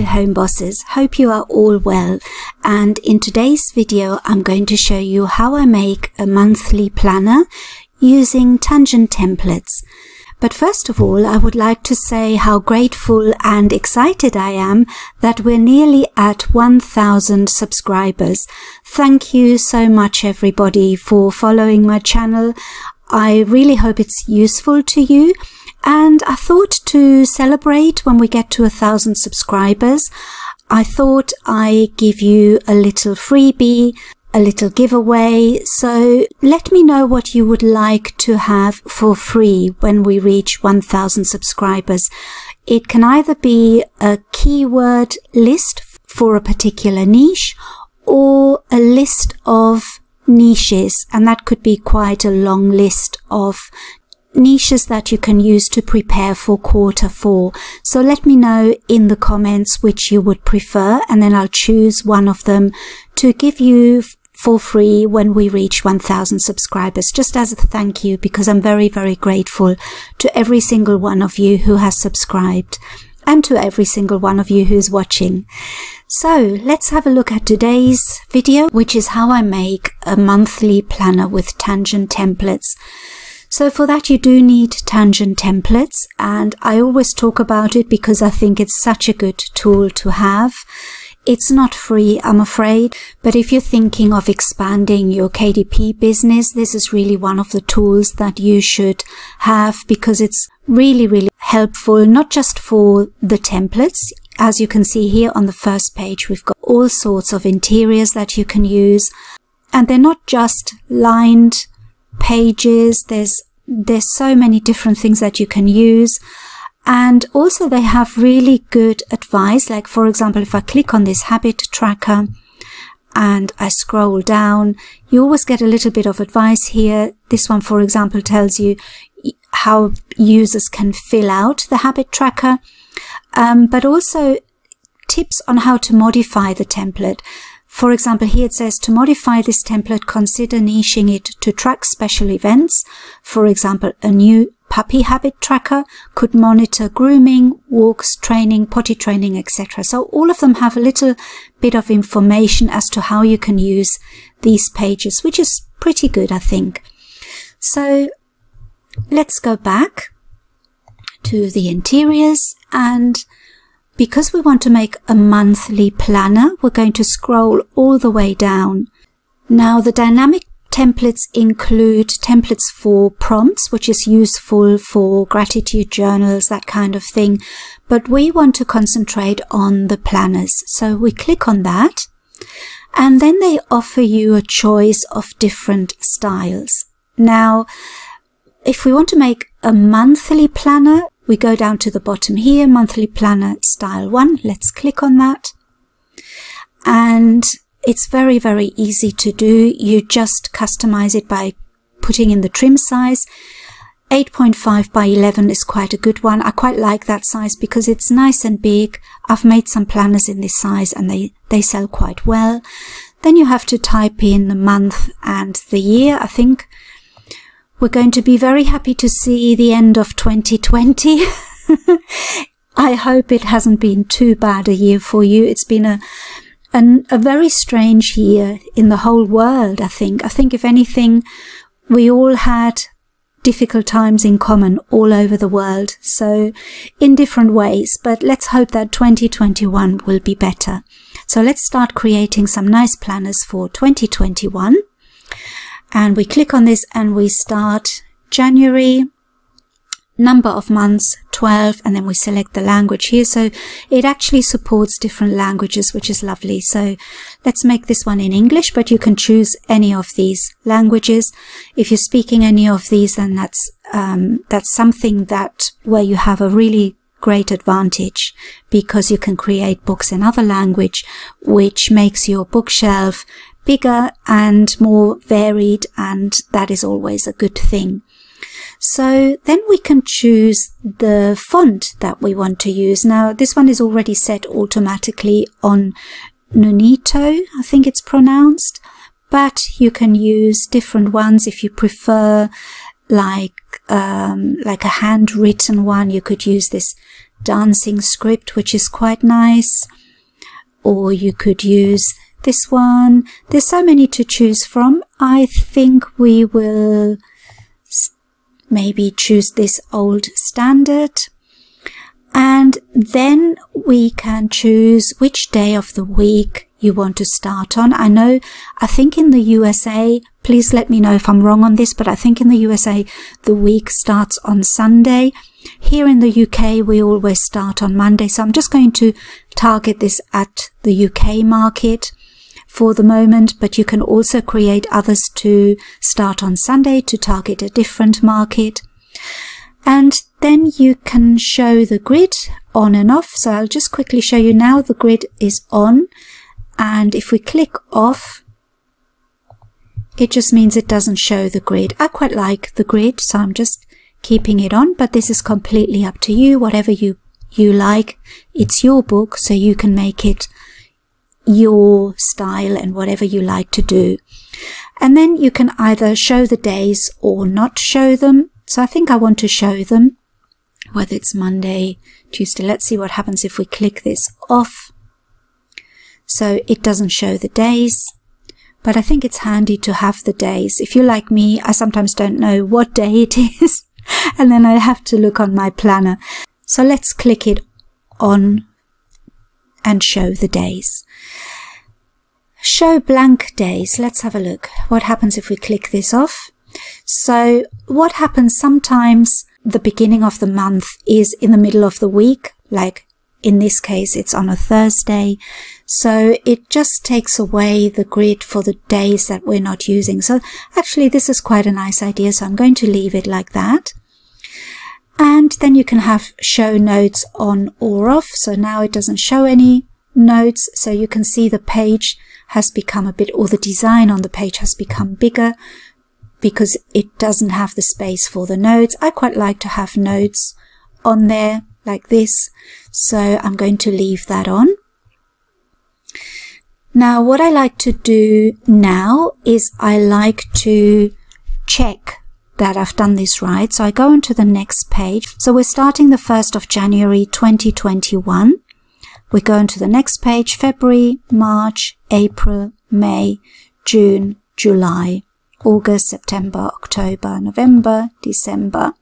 Hello home bosses, hope you are all well, and in today's video I'm going to show you how I make a monthly planner using tangent templates. But first of all, I would like to say how grateful and excited I am that we're nearly at 1,000 subscribers. Thank you so much everybody for following my channel. I really hope it's useful to you. And I thought to celebrate when we get to 1,000 subscribers, I thought I'd give you a little freebie, a little giveaway. So let me know what you would like to have for free when we reach 1,000 subscribers. It can either be a keyword list for a particular niche or a list of niches, and that could be quite a long list of niches that you can use to prepare for Q4. So let me know in the comments which you would prefer, and then I'll choose one of them to give you for free when we reach 1,000 subscribers, just as a thank you, because I'm very, very grateful to every single one of you who has subscribed and to every single one of you who's watching. So let's have a look at today's video, which is how I make a monthly planner with tangent templates. So for that you do need tangent templates, and I always talk about it because I think it's such a good tool to have. It's not free, I'm afraid, but if you're thinking of expanding your KDP business, this is really one of the tools that you should have, because it's really, really helpful, not just for the templates. As you can see here on the first page, we've got all sorts of interiors that you can use, and they're not just lined pages. There's so many different things that you can use, and also they have really good advice. Like for example, if I click on this habit tracker and I scroll down, you always get a little bit of advice here. This one, for example, tells you how users can fill out the habit tracker, but also tips on how to modify the template. For example, here it says, to modify this template, consider niching it to track special events. For example, a new puppy habit tracker could monitor grooming, walks, training, potty training, etc. So all of them have a little bit of information as to how you can use these pages, which is pretty good, I think. So let's go back to the interiors, and because we want to make a monthly planner, we're going to scroll all the way down. Now, the dynamic templates include templates for prompts, which is useful for gratitude journals, that kind of thing. But we want to concentrate on the planners. So we click on that, and then they offer you a choice of different styles. Now, if we want to make a monthly planner, we go down to the bottom here, monthly planner style 1. Let's click on that. And it's very, very easy to do. You just customize it by putting in the trim size. 8.5 by 11 is quite a good one. I quite like that size because it's nice and big. I've made some planners in this size and they sell quite well. Then you have to type in the month and the year. I think we're going to be very happy to see the end of 2020. I hope it hasn't been too bad a year for you. It's been a very strange year in the whole world, I think. I think if anything, we all had difficult times in common all over the world. So in different ways, but let's hope that 2021 will be better. So let's start creating some nice planners for 2021. And we click on this and we start January, number of months 12, and then we select the language here. So it actually supports different languages, which is lovely. So let's make this one in English, but you can choose any of these languages. If you're speaking any of these, then that's something that where you have a really great advantage, because you can create books in other language, which makes your bookshelf bigger and more varied, and that is always a good thing. So then we can choose the font that we want to use. Now this one is already set automatically on Nunito, I think it's pronounced, but you can use different ones if you prefer, like a handwritten one. You could use this dancing script, which is quite nice. Or you could use this one. There's so many to choose from. I think we will maybe choose this old standard. And then we can choose which day of the week you want to start on. I think in the USA, please let me know if I'm wrong on this, but I think in the USA the week starts on Sunday. Here in the UK we always start on Monday, so I'm just going to target this at the UK market for the moment, but you can also create others to start on Sunday to target a different market. And then you can show the grid on and off. So I'll just quickly show you now. The grid is on, and if we click off, it just means it doesn't show the grid. I quite like the grid, so I'm just keeping it on, but this is completely up to you. Whatever you like, it's your book, so you can make it your style and whatever you like to do. And then you can either show the days or not show them. So I think I want to show them, whether it's Monday, Tuesday. Let's see what happens if we click this off. So it doesn't show the days, but I think it's handy to have the days. If you're like me, I sometimes don't know what day it is, and then I have to look on my planner. So let's click it on and show the days. Show blank days. Let's have a look. What happens if we click this off? So what happens sometimes, the beginning of the month is in the middle of the week, like in this case it's on a Thursday, so it just takes away the grid for the days that we're not using. So actually this is quite a nice idea, so I'm going to leave it like that. And then you can have show notes on or off. So now it doesn't show any notes, so you can see the page has become a bit, or the design on the page has become bigger, because it doesn't have the space for the notes. I quite like to have notes on there like this, so I'm going to leave that on. Now what I like to do now is I like to check that I've done this right. So I go on to the next page. So we're starting the 1st of January 2021. We go into the next page, February, March, April, May, June, July, August, September, October, November, December,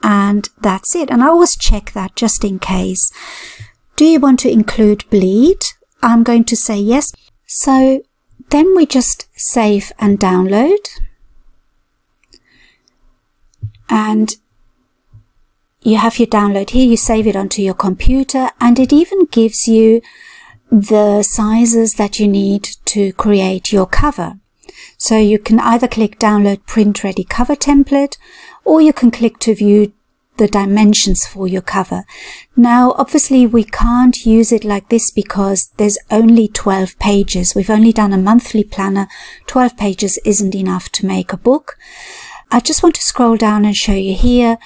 and that's it. And I always check that just in case. Do you want to include bleed? I'm going to say yes. So then we just save and download, and you have your download here. You save it onto your computer, and it even gives you the sizes that you need to create your cover. So you can either click download print ready cover template, or you can click to view the dimensions for your cover. Now obviously we can't use it like this because there's only 12 pages. We've only done a monthly planner. 12 pages isn't enough to make a book. I just want to scroll down and show you here.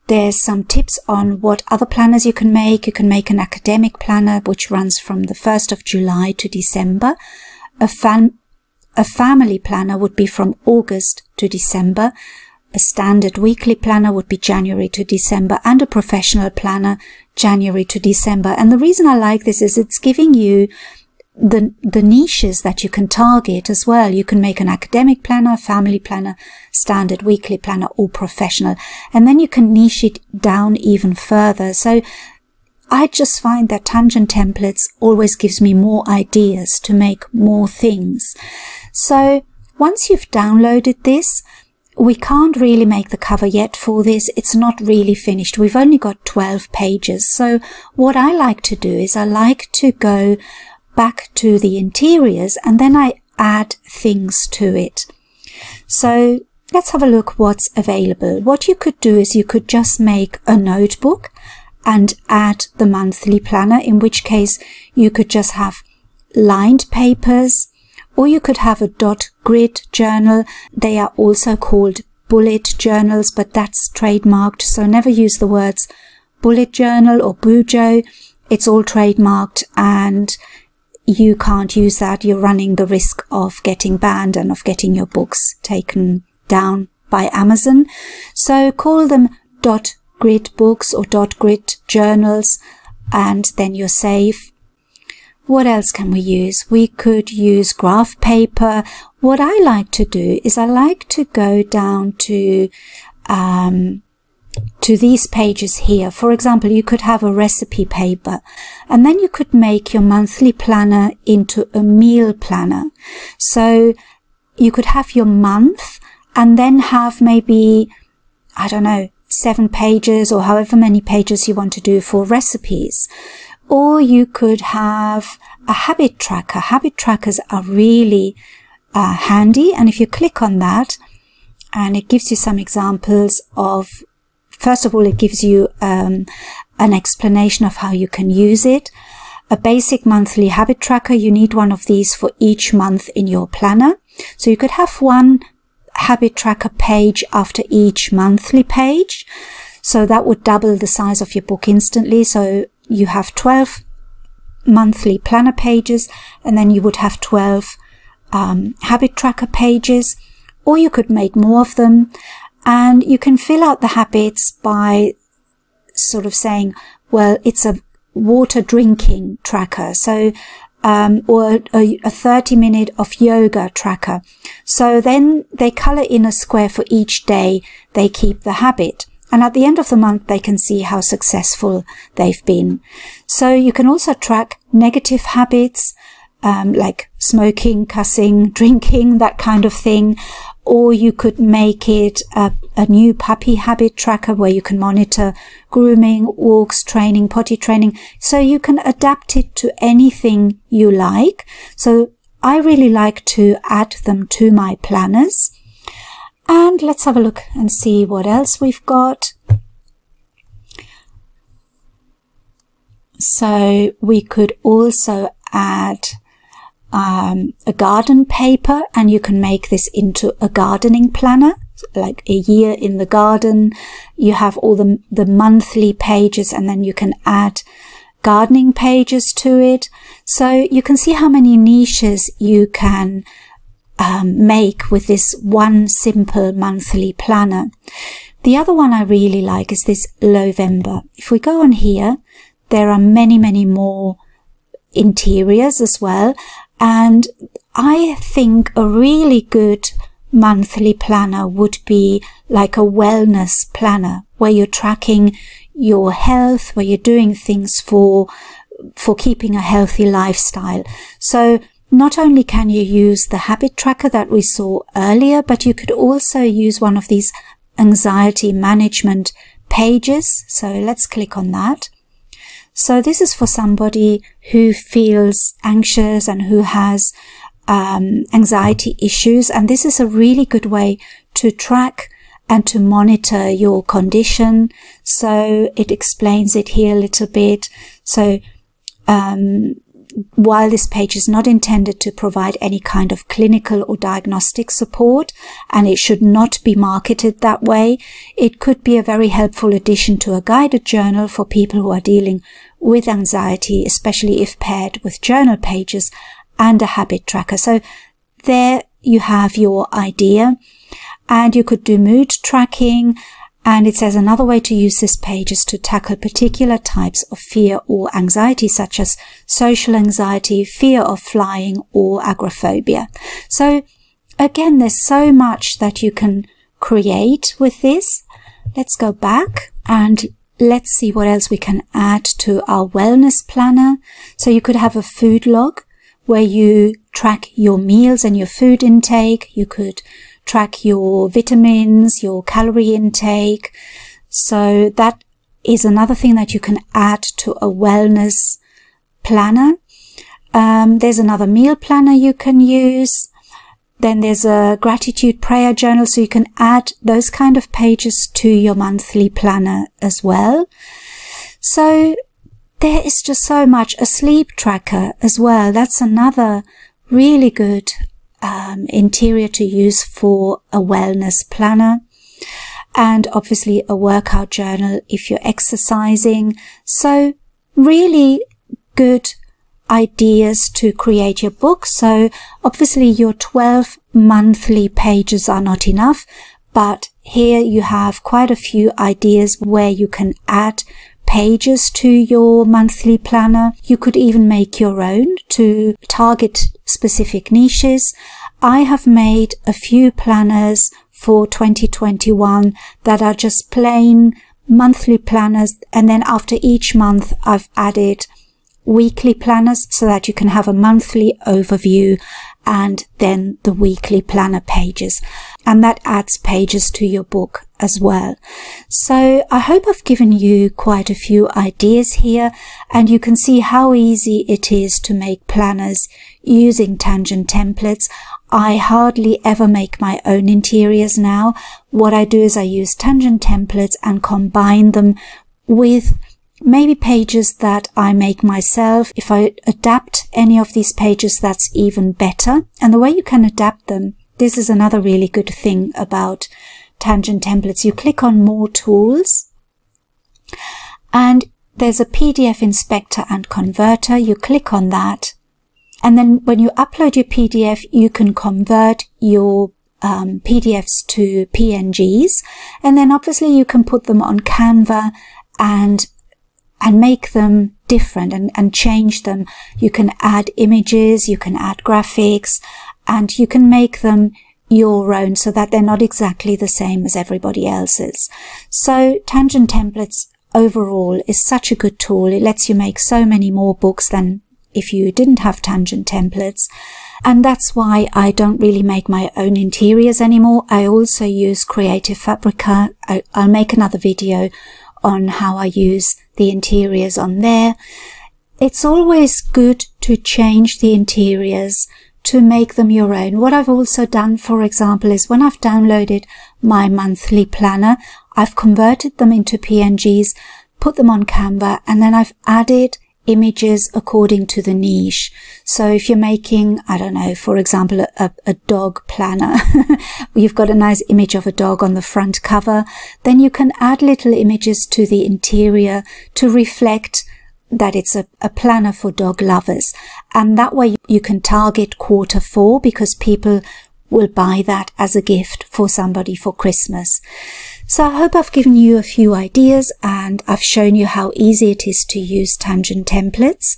There's some tips on what other planners you can make. You can make an academic planner which runs from the 1st of July to December. A family planner would be from August to December. A standard weekly planner would be January to December, and a professional planner January to December. And the reason I like this is it's giving you the niches that you can target as well. You can make an academic planner, family planner, standard weekly planner, or professional, and then you can niche it down even further. So I just find that Tangent Templates always gives me more ideas to make more things. So once you've downloaded this, we can't really make the cover yet for this. It's not really finished. We've only got 12 pages. So what I like to do is I like to go back to the interiors, and then I add things to it. So let's have a look what's available. What you could do is you could just make a notebook and add the monthly planner, in which case you could just have lined papers, or you could have a dot grid journal. They are also called bullet journals, but that's trademarked, so never use the words bullet journal or bujo. It's all trademarked, and you can't use that. You're running the risk of getting banned and of getting your books taken down by Amazon. So call them dot grid books or dot grid journals, and then you're safe. What else can we use? We could use graph paper. What I like to do is I like to go down to these pages here. For example, you could have a recipe paper, and then you could make your monthly planner into a meal planner. So you could have your month and then have maybe, I don't know, 7 pages or however many pages you want to do for recipes. Or you could have a habit tracker. Habit trackers are really handy, and if you click on that, and it gives you some examples of, first of all, it gives you an explanation of how you can use it. A basic monthly habit tracker, you need one of these for each month in your planner. So you could have one habit tracker page after each monthly page. So that would double the size of your book instantly. So you have 12 monthly planner pages, and then you would have 12 habit tracker pages, or you could make more of them, and you can fill out the habits by sort of saying, well, it's a water drinking tracker, so or a 30-minute of yoga tracker. So then they color in a square for each day they keep the habit, and at the end of the month they can see how successful they've been. So you can also track negative habits, like smoking, cussing, drinking, that kind of thing. Or you could make it a new puppy habit tracker where you can monitor grooming, walks, training, potty training. So you can adapt it to anything you like. So I really like to add them to my planners. And let's have a look and see what else we've got. So we could also add a garden paper, and you can make this into a gardening planner, like a year in the garden. You have all the monthly pages, and then you can add gardening pages to it. So you can see how many niches you can make with this one simple monthly planner. The other one I really like is this November. If we go on here, there are many more interiors as well. And I think a really good monthly planner would be like a wellness planner, where you're tracking your health, where you're doing things for keeping a healthy lifestyle. So not only can you use the habit tracker that we saw earlier, but you could also use one of these anxiety management pages. So let's click on that. So this is for somebody who feels anxious and who has anxiety issues. And this is a really good way to track and to monitor your condition. So it explains it here a little bit. So while this page is not intended to provide any kind of clinical or diagnostic support, and it should not be marketed that way, it could be a very helpful addition to a guided journal for people who are dealing with anxiety, especially if paired with journal pages and a habit tracker. So there you have your idea, and you could do mood tracking. And it says another way to use this page is to tackle particular types of fear or anxiety, such as social anxiety, fear of flying, or agoraphobia. So again, there's so much that you can create with this. Let's go back and let's see what else we can add to our wellness planner. So you could have a food log where you track your meals and your food intake. You could track your vitamins, your calorie intake. So that is another thing that you can add to a wellness planner. There's another meal planner you can use. Then there's a gratitude prayer journal, so you can add those kind of pages to your monthly planner as well. So there is just so much. A sleep tracker as well. That's another really good interior to use for a wellness planner. And obviously a workout journal if you're exercising. So really good ideas to create your book. So obviously your 12 monthly pages are not enough, but here you have quite a few ideas where you can add pages to your monthly planner. You could even make your own to target specific niches. I have made a few planners for 2021 that are just plain monthly planners, and then after each month I've added weekly planners so that you can have a monthly overview and then the weekly planner pages, and that adds pages to your book as well. So I hope I've given you quite a few ideas here, and you can see how easy it is to make planners using tangent templates. I hardly ever make my own interiors now. What I do is I use tangent templates and combine them with maybe pages that I make myself. If I adapt any of these pages, that's even better. And the way you can adapt them, this is another really good thing about tangent templates. You click on More Tools, and there's a PDF Inspector and Converter. You click on that, and then when you upload your PDF, you can convert your PDFs to PNGs, and then obviously you can put them on Canva and make them different and change them. You can add images, you can add graphics, and you can make them your own so that they're not exactly the same as everybody else's. So tangent templates overall is such a good tool. It lets you make so many more books than if you didn't have tangent templates. And that's why I don't really make my own interiors anymore. I also use Creative Fabrica. I'll make another video on how I use the interiors on there. It's always good to change the interiors to make them your own. What I've also done, for example, is when I've downloaded my monthly planner, I've converted them into PNGs, put them on Canva, and then I've added images according to the niche. So if you're making, I don't know, for example, a dog planner, you've got a nice image of a dog on the front cover, then you can add little images to the interior to reflect that it's a planner for dog lovers. And that way you can target Q4 because people will buy that as a gift for somebody for Christmas. So I hope I've given you a few ideas and I've shown you how easy it is to use tangent templates.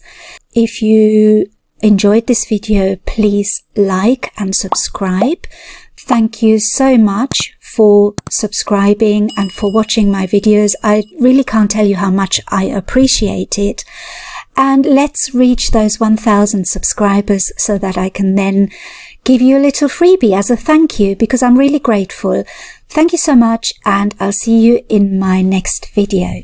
If you enjoyed this video, please like and subscribe. Thank you so much for subscribing and for watching my videos. I really can't tell you how much I appreciate it. And let's reach those 1,000 subscribers so that I can then give you a little freebie as a thank you, because I'm really grateful. Thank you so much, and I'll see you in my next video.